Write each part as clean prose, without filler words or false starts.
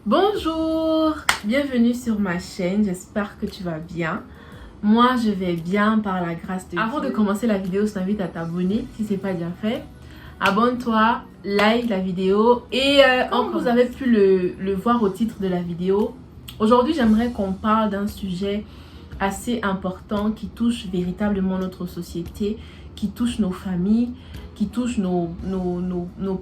Bonjour, bienvenue sur ma chaîne, j'espère que tu vas bien. Moi je vais bien par la grâce de Dieu. Avant de commencer la vidéo, je t'invite à t'abonner si ce n'est pas déjà fait. Abonne-toi, like la vidéo et comme vous avez pu le voir au titre de la vidéo, aujourd'hui j'aimerais qu'on parle d'un sujet assez important qui touche véritablement notre société, qui touche nos familles, qui touche nos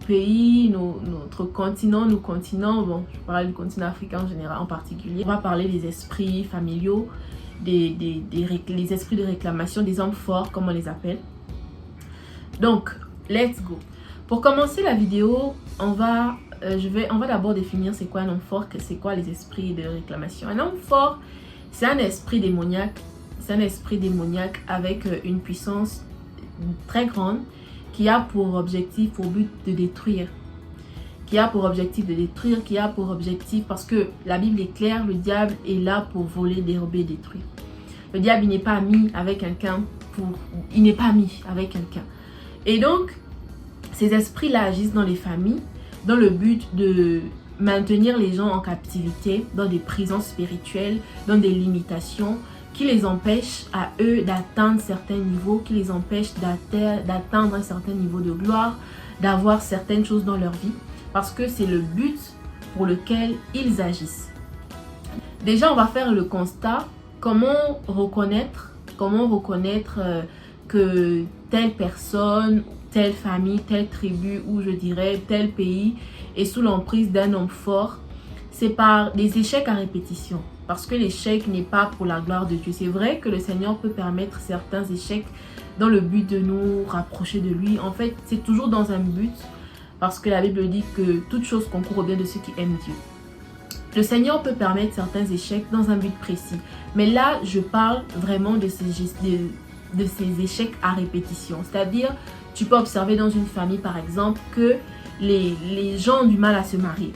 pays, notre continent, nos continents. Bon, je parle du continent africain en général, en particulier. On va parler des esprits familiaux, les esprits de réclamation, des hommes forts, comme on les appelle. Donc, let's go. Pour commencer la vidéo, on va d'abord définir c'est quoi un homme fort, c'est quoi les esprits de réclamation. Un homme fort, c'est un esprit démoniaque. C'est un esprit démoniaque avec une puissance très grande qui a pour objectif, pour but de détruire. Qui a pour objectif, parce que la Bible est claire, le diable est là pour voler, dérober, détruire. Le diable, il n'est pas ami avec quelqu'un Et donc, ces esprits-là agissent dans les familles, dans le but de maintenir les gens en captivité, dans des prisons spirituelles, dans des limitations, qui les empêchent à eux d'atteindre certains niveaux, qui les empêchent d'atteindre un certain niveau de gloire, d'avoir certaines choses dans leur vie, parce que c'est le but pour lequel ils agissent. Déjà, on va faire le constat, comment reconnaître que telle personne, telle famille, telle tribu, ou je dirais tel pays est sous l'emprise d'un homme fort. C'est par des échecs à répétition. Parce que l'échec n'est pas pour la gloire de Dieu. C'est vrai que le Seigneur peut permettre certains échecs dans le but de nous rapprocher de lui. En fait, c'est toujours dans un but. Parce que la Bible dit que toute chose concourt au bien de ceux qui aiment Dieu. Le Seigneur peut permettre certains échecs dans un but précis. Mais là, je parle vraiment de ces échecs à répétition. C'est-à-dire, tu peux observer dans une famille, par exemple, que les gens ont du mal à se marier.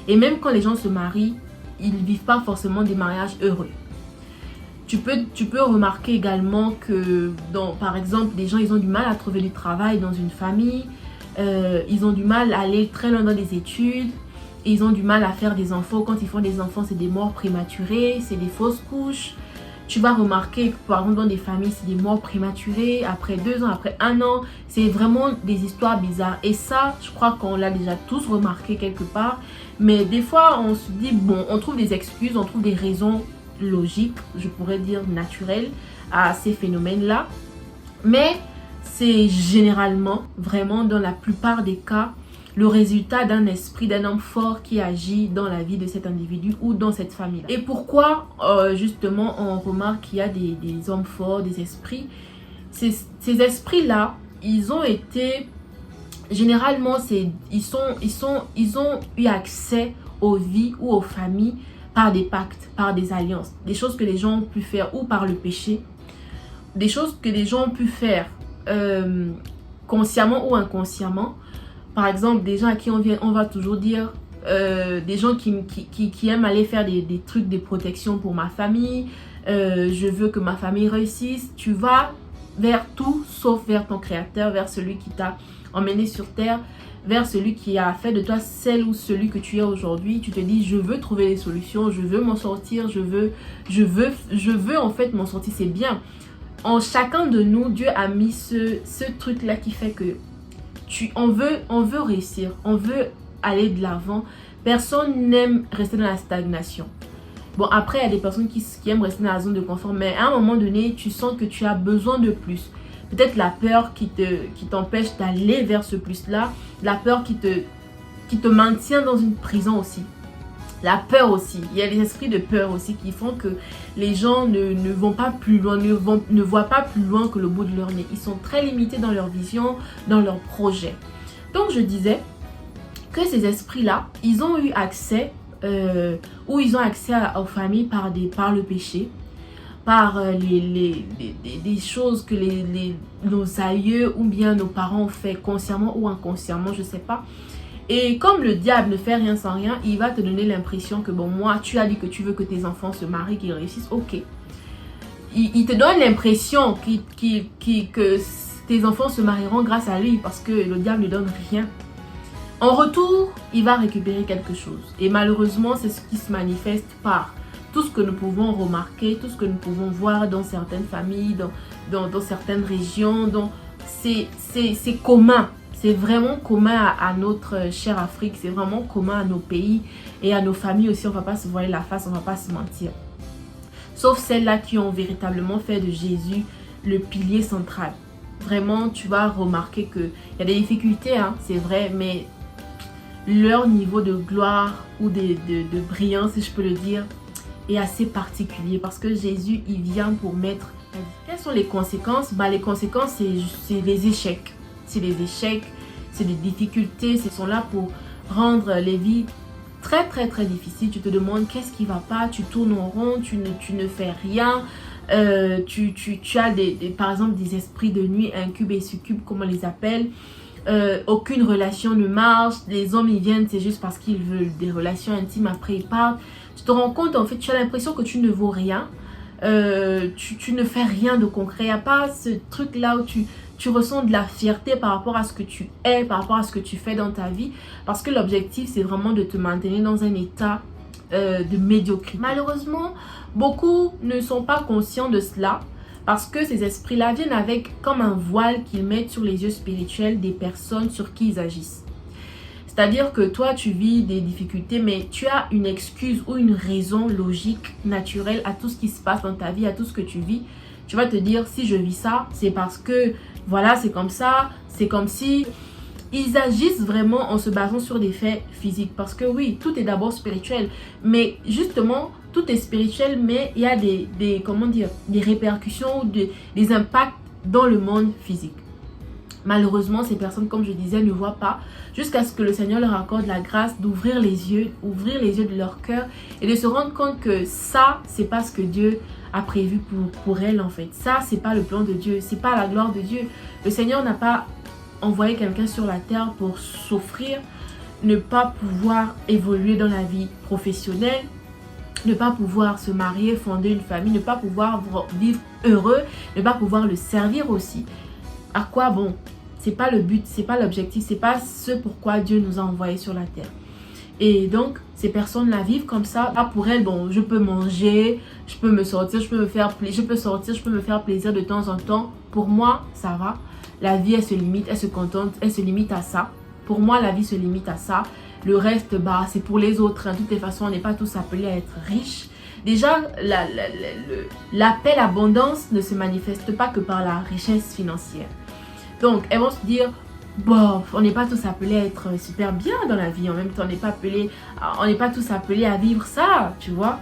Et même quand les gens se marient, ils ne vivent pas forcément des mariages heureux. Tu peux remarquer également que, par exemple, des gens ils ont du mal à trouver du travail dans une famille. Ils ont du mal à aller très loin dans des études. Ils ont du mal à faire des enfants. Quand ils font des enfants, c'est des morts prématurées, c'est des fausses couches. Tu vas remarquer que par exemple dans des familles, c'est des morts prématurées, après 2 ans, après 1 an. C'est vraiment des histoires bizarres. Et ça, je crois qu'on l'a déjà tous remarqué quelque part. Mais des fois, on se dit, bon, on trouve des excuses, on trouve des raisons logiques, je pourrais dire naturelles, à ces phénomènes-là. Mais c'est généralement, vraiment dans la plupart des cas, le résultat d'un esprit, d'un homme fort qui agit dans la vie de cet individu ou dans cette famille. Et pourquoi, justement, on remarque qu'il y a des hommes forts, des esprits. Ces esprits-là, ils ont été... Généralement, ils ont eu accès aux vies ou aux familles par des pactes, par des alliances. Des choses que les gens ont pu faire ou par le péché. Des choses que les gens ont pu faire consciemment ou inconsciemment. Par exemple, des gens à qui on va toujours dire, des gens qui aiment aller faire des trucs de protection pour ma famille. Je veux que ma famille réussisse. Tu vas vers tout sauf vers ton créateur, vers celui qui t'a emmené sur terre, vers celui qui a fait de toi celle ou celui que tu es aujourd'hui. Tu te dis, je veux trouver des solutions, je veux m'en sortir, je veux en fait m'en sortir, c'est bien. En chacun de nous, Dieu a mis ce truc-là qui fait que on veut réussir, on veut aller de l'avant. Personne n'aime rester dans la stagnation. Bon, après, il y a des personnes qui aiment rester dans la zone de confort, mais à un moment donné, tu sens que tu as besoin de plus. Peut-être la peur qui t'empêche d'aller vers ce plus-là, la peur qui te maintient dans une prison aussi. La peur aussi, il y a des esprits de peur aussi qui font que les gens ne vont pas plus loin, ne voient pas plus loin que le bout de leur nez. Ils sont très limités dans leur vision, dans leurs projets. Donc je disais que ces esprits-là, ils ont eu accès, ils ont accès aux familles par le péché, par des choses que nos aïeux ou bien nos parents ont fait consciemment ou inconsciemment, je ne sais pas. Et comme le diable ne fait rien sans rien, il va te donner l'impression que bon, moi, tu as dit que tu veux que tes enfants se marient, qu'ils réussissent, ok. Il te donne l'impression que tes enfants se marieront grâce à lui parce que le diable ne donne rien. En retour, il va récupérer quelque chose. Et malheureusement, c'est ce qui se manifeste par tout ce que nous pouvons remarquer, tout ce que nous pouvons voir dans certaines familles, dans certaines régions. C'est commun. C'est vraiment commun à notre chère Afrique. C'est vraiment commun à nos pays et à nos familles aussi. On ne va pas se voiler la face, on ne va pas se mentir. Sauf celles-là qui ont véritablement fait de Jésus le pilier central. Vraiment, tu vas remarquer qu'il y a des difficultés, hein, c'est vrai, mais leur niveau de gloire ou de brillance, si je peux le dire, est assez particulier parce que Jésus, il vient pour mettre... Quelles sont les conséquences? Les conséquences, c'est les échecs. C'est les échecs, c'est des difficultés, ils sont là pour rendre les vies très difficiles. Tu te demandes qu'est-ce qui va pas, tu tournes en rond, tu ne fais rien. Tu as par exemple des esprits de nuit, incubes et succubes, comme on les appelle. Aucune relation ne marche, les hommes ils viennent, c'est juste parce qu'ils veulent des relations intimes, après ils partent. Tu te rends compte, en fait, tu as l'impression que tu ne vaux rien, tu ne fais rien de concret. Il n'y a pas ce truc là où tu ressens de la fierté par rapport à ce que tu es, par rapport à ce que tu fais dans ta vie, parce que l'objectif c'est vraiment de te maintenir dans un état de médiocrité. Malheureusement, beaucoup ne sont pas conscients de cela parce que ces esprits-là viennent avec comme un voile qu'ils mettent sur les yeux spirituels des personnes sur qui ils agissent. C'est-à-dire que toi, tu vis des difficultés, mais tu as une excuse ou une raison logique, naturelle à tout ce qui se passe dans ta vie, à tout ce que tu vis. Tu vas te dire, si je vis ça, c'est parce que, voilà, c'est comme ça, c'est comme si... Ils agissent vraiment en se basant sur des faits physiques. Parce que oui, tout est d'abord spirituel. Mais justement, tout est spirituel, mais il y a comment dire, des répercussions, des impacts dans le monde physique. Malheureusement, ces personnes, comme je disais, ne voient pas jusqu'à ce que le Seigneur leur accorde la grâce d'ouvrir les yeux de leur cœur et de se rendre compte que ça, c'est pas ce que Dieu a prévu pour elles en fait. Ça, c'est pas le plan de Dieu, c'est pas la gloire de Dieu. Le Seigneur n'a pas envoyer quelqu'un sur la terre pour souffrir, ne pas pouvoir évoluer dans la vie professionnelle, ne pas pouvoir se marier, fonder une famille, ne pas pouvoir vivre heureux, ne pas pouvoir le servir aussi. À quoi bon? C'est pas le but, c'est pas l'objectif, c'est pas ce pourquoi Dieu nous a envoyés sur la terre. Et donc, ces personnes-là vivent comme ça. Là, pour elles, bon, je peux manger, je peux me sortir, je peux me faire plaisir de temps en temps. Pour moi, ça va. La vie, elle se limite, elle se contente, elle se limite à ça. Pour moi, la vie se limite à ça. Le reste, c'est pour les autres. De toutes les façons, on n'est pas tous appelés à être riches. Déjà, l'appel abondance ne se manifeste pas que par la richesse financière. Donc, elles vont se dire, bon, on n'est pas tous appelés à être super bien dans la vie. En même temps, on n'est pas tous appelés à vivre ça, tu vois.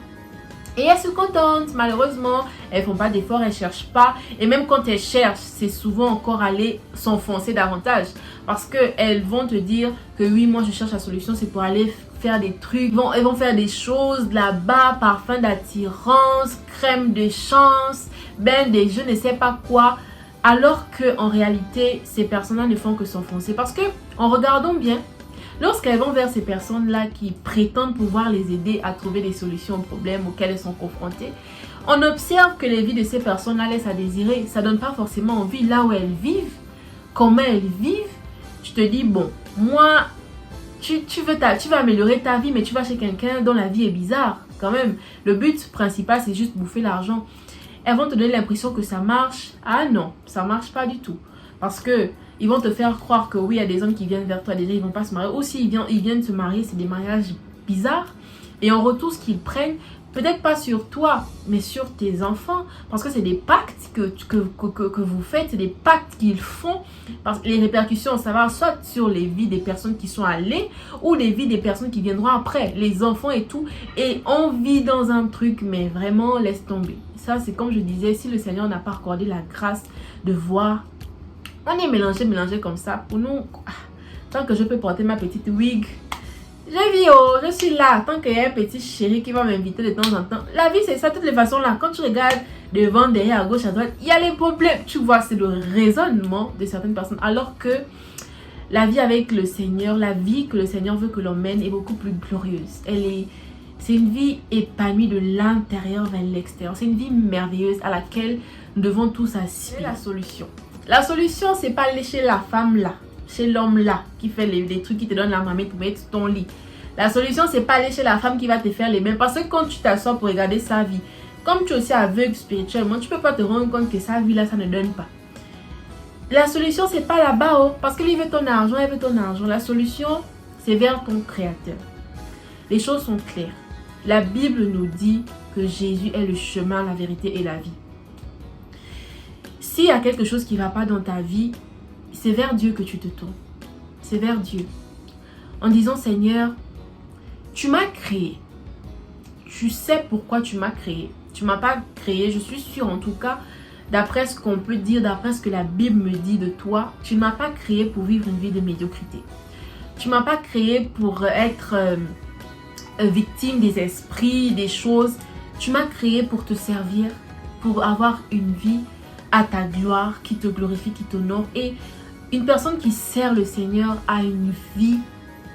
Et elles se contentent, malheureusement, elles font pas d'efforts, elles cherchent pas. Et même quand elles cherchent, c'est souvent encore aller s'enfoncer davantage. Parce qu'elles vont te dire que oui, moi je cherche la solution, c'est pour aller faire des trucs. Elles vont faire des choses là-bas, parfum d'attirance, crème de chance, des je ne sais pas quoi. Alors qu'en réalité, ces personnes-là ne font que s'enfoncer. Parce que, en regardant bien, lorsqu'elles vont vers ces personnes-là qui prétendent pouvoir les aider à trouver des solutions aux problèmes auxquels elles sont confrontées, on observe que les vies de ces personnes-là laissent à désirer. Ça ne donne pas forcément envie là où elles vivent, comment elles vivent. Tu te dis, bon, moi, tu vas améliorer ta vie, mais tu vas chez quelqu'un dont la vie est bizarre quand même. Le but principal, c'est juste bouffer l'argent. Elles vont te donner l'impression que ça marche. Ah non, ça marche pas du tout. Parce que ils vont te faire croire que oui, il y a des hommes qui viennent vers toi, déjà ils vont pas se marier. Ou s'ils viennent se marier, c'est des mariages bizarres. Et en retour, ce qu'ils prennent, peut-être pas sur toi, mais sur tes enfants. Parce que c'est des pactes que vous faites, c'est des pactes qu'ils font. Parce que les répercussions, ça va soit sur les vies des personnes qui sont allées, ou les vies des personnes qui viendront après, les enfants et tout. Et on vit dans un truc, mais vraiment, laisse tomber. Ça, c'est comme je disais, si le Seigneur n'a pas accordé la grâce de voir, on est mélangé comme ça. Pour nous, tant que je peux porter ma petite wig, je suis là. Tant qu'il y a un petit chéri qui va m'inviter de temps en temps. La vie, c'est ça, de toutes les façons là. Quand tu regardes devant, derrière, à gauche, à droite, il y a les problèmes. Tu vois, c'est le raisonnement de certaines personnes. Alors que la vie avec le Seigneur, la vie que le Seigneur veut que l'on mène est beaucoup plus glorieuse. C'est une vie épanouie de l'intérieur vers l'extérieur. C'est une vie merveilleuse à laquelle nous devons tous aspirer. La solution, c'est pas lécher la femme là. chez l'homme là, qui fait les trucs qui te donnent la marmite pour mettre ton lit. La solution, c'est pas aller chez la femme qui va te faire les mains. Parce que quand tu t'assois pour regarder sa vie, comme tu es aussi aveugle spirituellement, tu peux pas te rendre compte que sa vie là, ça ne donne pas. La solution, c'est pas là-bas, oh, parce qu'il veut ton argent, elle veut ton argent. La solution, c'est vers ton Créateur. Les choses sont claires. La Bible nous dit que Jésus est le chemin, la vérité et la vie. S'il y a quelque chose qui ne va pas dans ta vie, c'est vers Dieu que tu te tournes. C'est vers Dieu. En disant, Seigneur, tu m'as créé. Tu sais pourquoi tu m'as créé. Tu ne m'as pas créé, je suis sûre en tout cas, d'après ce qu'on peut dire, d'après ce que la Bible me dit de toi, tu ne m'as pas créé pour vivre une vie de médiocrité. Tu ne m'as pas créé pour être victime des esprits, des choses. Tu m'as créé pour te servir, pour avoir une vie à ta gloire, qui te glorifie, qui t'honore. Et une personne qui sert le Seigneur a une vie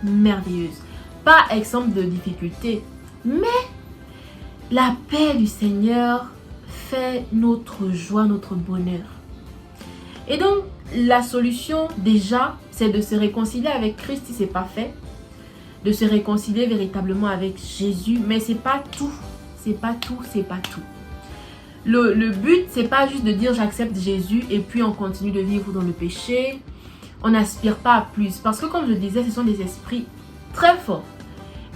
merveilleuse. Pas exemple de difficulté, mais la paix du Seigneur fait notre joie, notre bonheur. Et donc, la solution déjà, c'est de se réconcilier avec Christ si ce n'est pas fait. De se réconcilier véritablement avec Jésus. Mais c'est pas tout. C'est pas tout, c'est pas tout. Le but, c'est pas juste de dire j'accepte Jésus et puis on continue de vivre dans le péché. On n'aspire pas à plus. Parce que comme je disais, ce sont des esprits très forts.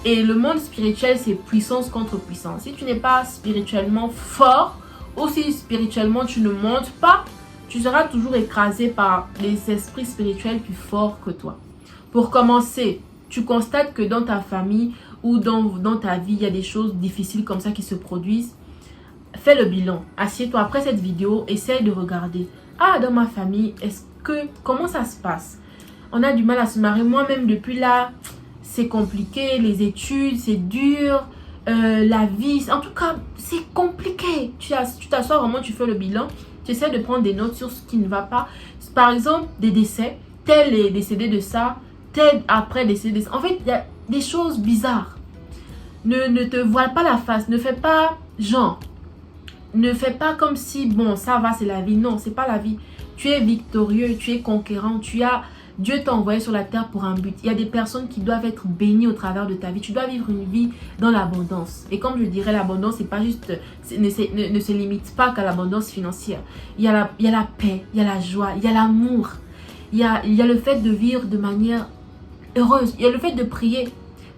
Et le monde spirituel, c'est puissance contre puissance. Si tu n'es pas spirituellement fort, ou si spirituellement tu ne montes pas, tu seras toujours écrasé par les esprits spirituels plus forts que toi. Pour commencer, tu constates que dans ta famille ou dans ta vie, il y a des choses difficiles comme ça qui se produisent. Fais le bilan. Assieds-toi après cette vidéo, essaye de regarder. Ah, dans ma famille, comment ça se passe? On a du mal à se marier. Moi-même, depuis là, c'est compliqué. Les études, c'est dur. La vie, en tout cas, c'est compliqué. Tu t'assois vraiment, tu fais le bilan. Tu essaies de prendre des notes sur ce qui ne va pas. Par exemple, des décès. Tel est décédé de ça. Tel après décédé de ça. En fait, il y a des choses bizarres. Ne te voile pas la face. Ne fais pas genre. Ne fais pas comme si, bon, ça va, c'est la vie. Non, c'est pas la vie. Tu es victorieux, tu es conquérant. Dieu t'a envoyé sur la terre pour un but. Il y a des personnes qui doivent être bénies au travers de ta vie. Tu dois vivre une vie dans l'abondance. Et comme je dirais, l'abondance, c'est pas juste, ne se limite pas qu'à l'abondance financière. Il y a la paix, il y a la joie, il y a l'amour. Il y a le fait de vivre de manière heureuse. Il y a le fait de prier.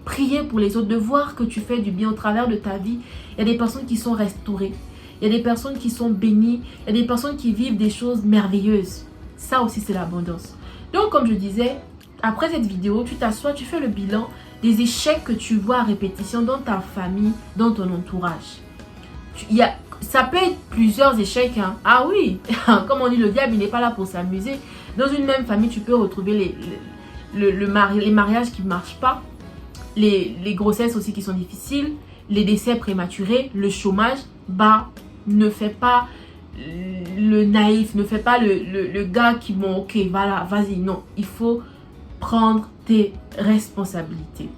Prier pour les autres, de voir que tu fais du bien au travers de ta vie. Il y a des personnes qui sont restaurées. Il y a des personnes qui sont bénies. Il y a des personnes qui vivent des choses merveilleuses. Ça aussi, c'est l'abondance. Donc, comme je disais, après cette vidéo, tu t'assois, tu fais le bilan des échecs que tu vois à répétition dans ta famille, dans ton entourage. Ça peut être plusieurs échecs. Hein. Ah oui, comme on dit, le diable, il n'est pas là pour s'amuser. Dans une même famille, tu peux retrouver les mariages qui ne marchent pas, les grossesses aussi qui sont difficiles, les décès prématurés, le chômage. Bah, ne fais pas le naïf, ne fais pas le gars qui, bon, ok, voilà, vas-y. Non, il faut prendre tes responsabilités.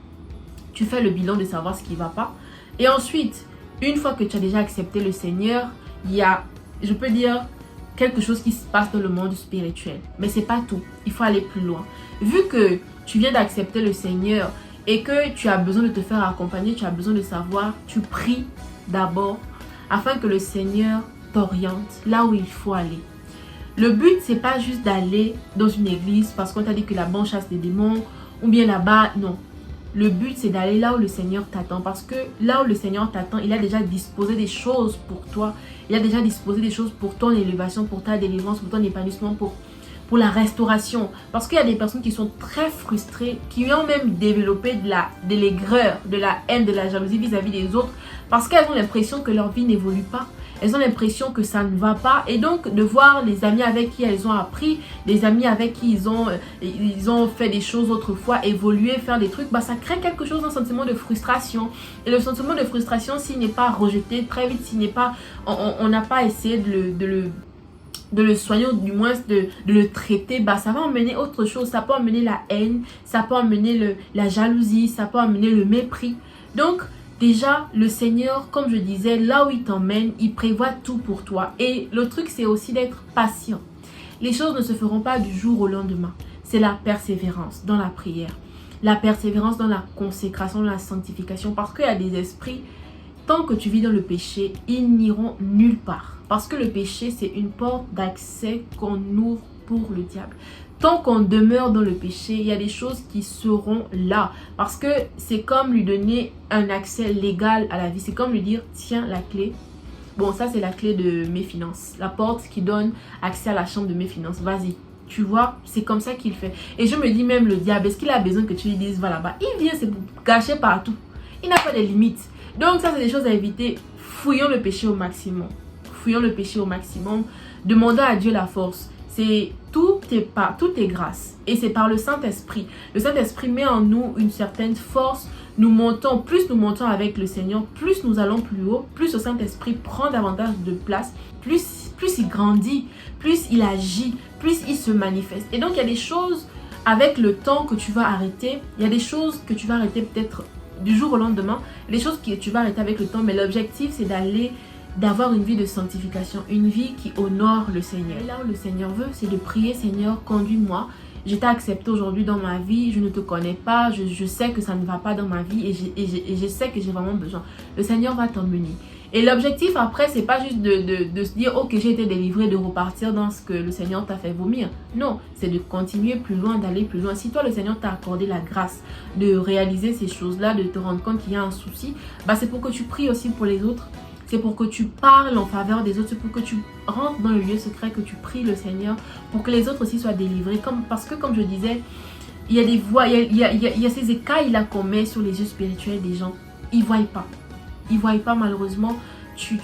Tu fais le bilan de savoir ce qui ne va pas. Et ensuite, une fois que tu as déjà accepté le Seigneur, il y a, je peux dire, quelque chose qui se passe dans le monde spirituel. Mais ce n'est pas tout. Il faut aller plus loin. Vu que tu viens d'accepter le Seigneur et que tu as besoin de te faire accompagner, tu as besoin de savoir, tu pries d'abord afin que le Seigneur t'oriente là où il faut aller. Le but, c'est pas juste d'aller dans une église parce qu'on t'a dit que là-bas on chasse des démons ou bien là-bas, non. Le but, c'est d'aller là où le Seigneur t'attend parce que là où le Seigneur t'attend, il a déjà disposé des choses pour toi. Il a déjà disposé des choses pour ton élévation, pour ta délivrance, pour ton épanouissement, pour la restauration. Parce qu'il y a des personnes qui sont très frustrées, qui ont même développé de l'aigreur, de la haine, de la jalousie vis-à-vis des autres. Parce qu'elles ont l'impression que leur vie n'évolue pas. Elles ont l'impression que ça ne va pas. Et donc, de voir les amis avec qui elles ont appris, les amis avec qui ils ont fait des choses autrefois, évoluer, faire des trucs, bah, ça crée quelque chose, un sentiment de frustration. Et le sentiment de frustration, s'il n'est pas rejeté très vite, s'il n'est pas, on n'a pas essayé de le soigner, ou du moins de le traiter, bah, ça va emmener autre chose. Ça peut emmener la haine, ça peut emmener la jalousie, ça peut emmener le mépris. Donc, déjà, le Seigneur, comme je disais, là où il t'emmène, il prévoit tout pour toi. Et le truc, c'est aussi d'être patient. Les choses ne se feront pas du jour au lendemain. c'est la persévérance dans la prière. La persévérance dans la consécration, dans la sanctification. Parce qu'il y a des esprits, tant que tu vis dans le péché, ils n'iront nulle part. Parce que le péché, c'est une porte d'accès qu'on ouvre pour le diable. Tant qu'on demeure dans le péché, il y a des choses qui seront là. Parce que c'est comme lui donner un accès légal à la vie. C'est comme lui dire, tiens la clé. Bon, ça c'est la clé de mes finances. La porte qui donne accès à la chambre de mes finances. Vas-y. Tu vois, c'est comme ça qu'il fait. Et je me dis même le diable, est-ce qu'il a besoin que tu lui dises, va là-bas? Il vient, c'est pour gâcher partout. Il n'a pas de limites. Donc ça, c'est des choses à éviter. Fouillons le péché au maximum. Fouillons le péché au maximum. Demandons à Dieu la force. C'est tout est grâce. Et c'est par le Saint-Esprit. Le Saint-Esprit met en nous une certaine force. Nous montons, plus nous montons avec le Seigneur, plus nous allons plus haut, plus le Saint-Esprit prend davantage de place, plus il grandit, plus il agit, plus il se manifeste. Et donc il y a des choses avec le temps que tu vas arrêter. Il y a des choses que tu vas arrêter peut-être du jour au lendemain. Des choses que tu vas arrêter avec le temps. Mais l'objectif, c'est d'avoir une vie de sanctification, une vie qui honore le Seigneur. Et là où le Seigneur veut, c'est de prier, Seigneur, conduis-moi. Je t'ai accepté aujourd'hui dans ma vie, je ne te connais pas, je sais que ça ne va pas dans ma vie et je sais que j'ai vraiment besoin. Le Seigneur va t'emmener. Et l'objectif après, c'est pas juste de se dire, ok, j'ai été délivré, de repartir dans ce que le Seigneur t'a fait vomir. Non, c'est de continuer plus loin, d'aller plus loin. Si toi, le Seigneur t'a accordé la grâce de réaliser ces choses-là, de te rendre compte qu'il y a un souci, bah c'est pour que tu pries aussi pour les autres. C'est pour que tu parles en faveur des autres. C'est pour que tu rentres dans le lieu secret, que tu pries le Seigneur pour que les autres aussi soient délivrés. Parce que comme je disais, il y a des voix, il y a ces écailles-là qu'on met sur les yeux spirituels des gens. Ils ne voient pas. Ils ne voient pas malheureusement. Tu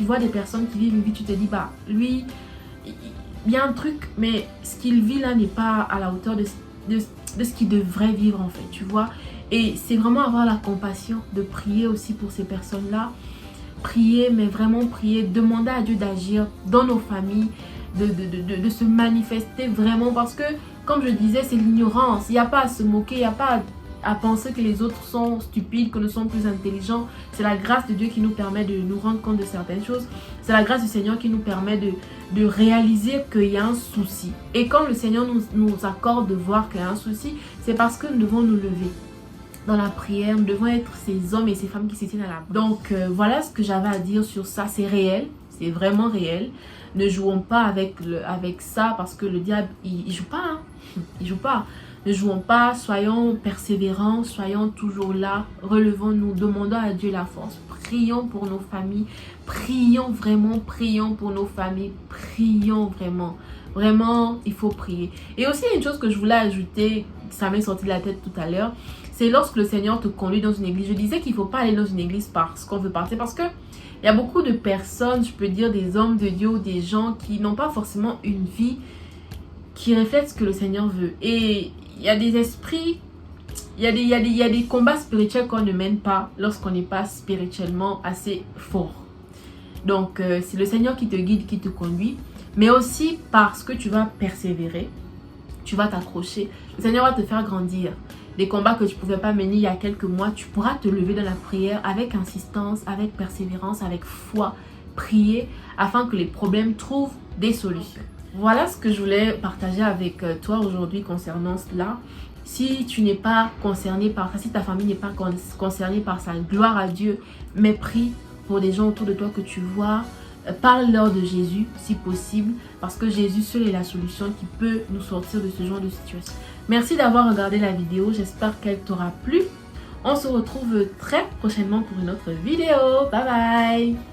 vois des personnes qui vivent une vie, tu te dis, bah lui, il y a un truc, mais ce qu'il vit là n'est pas à la hauteur de ce qu'il devrait vivre en fait, tu vois. Et c'est vraiment avoir la compassion de prier aussi pour ces personnes-là. Prier, mais vraiment prier, demander à Dieu d'agir dans nos familles, de se manifester vraiment. Parce que, comme je disais, c'est l'ignorance. Il n'y a pas à se moquer, il n'y a pas à penser que les autres sont stupides, que nous sommes plus intelligents. C'est la grâce de Dieu qui nous permet de nous rendre compte de certaines choses. C'est la grâce du Seigneur qui nous permet de réaliser qu'il y a un souci. Et quand le Seigneur nous accorde de voir qu'il y a un souci, c'est parce que nous devons nous lever dans la prière. Nous devons être ces hommes et ces femmes qui se tiennent à la barre. Donc voilà ce que j'avais à dire sur ça. C'est réel, c'est vraiment réel. Ne jouons pas avec ça parce que le diable, il joue pas. Hein? Il joue pas. Ne jouons pas, soyons persévérants, soyons toujours là. Relevons-nous, demandons à Dieu la force. Prions pour nos familles. Prions vraiment, prions pour nos familles. Prions vraiment. Vraiment, il faut prier. Et aussi, une chose que je voulais ajouter, ça m'est sorti de la tête tout à l'heure, c'est lorsque le Seigneur te conduit dans une église. Je disais qu'il ne faut pas aller dans une église parce qu'on veut partir. Parce que il y a beaucoup de personnes, je peux dire des hommes de Dieu ou des gens qui n'ont pas forcément une vie qui reflète ce que le Seigneur veut. Et il y a des esprits, il y a des combats spirituels qu'on ne mène pas lorsqu'on n'est pas spirituellement assez fort. Donc, c'est le Seigneur qui te guide, qui te conduit. Mais aussi parce que tu vas persévérer, tu vas t'accrocher. Le Seigneur va te faire grandir. Des combats que tu ne pouvais pas mener il y a quelques mois, tu pourras te lever dans la prière avec insistance, avec persévérance, avec foi. Prier afin que les problèmes trouvent des solutions. Voilà ce que je voulais partager avec toi aujourd'hui concernant cela. Si tu n'es pas concerné par ça, si ta famille n'est pas concernée par ça, gloire à Dieu, mais prie pour des gens autour de toi que tu vois. Parle-leur de Jésus si possible, parce que Jésus seul est la solution qui peut nous sortir de ce genre de situation. Merci d'avoir regardé la vidéo, j'espère qu'elle t'aura plu. On se retrouve très prochainement pour une autre vidéo. Bye bye!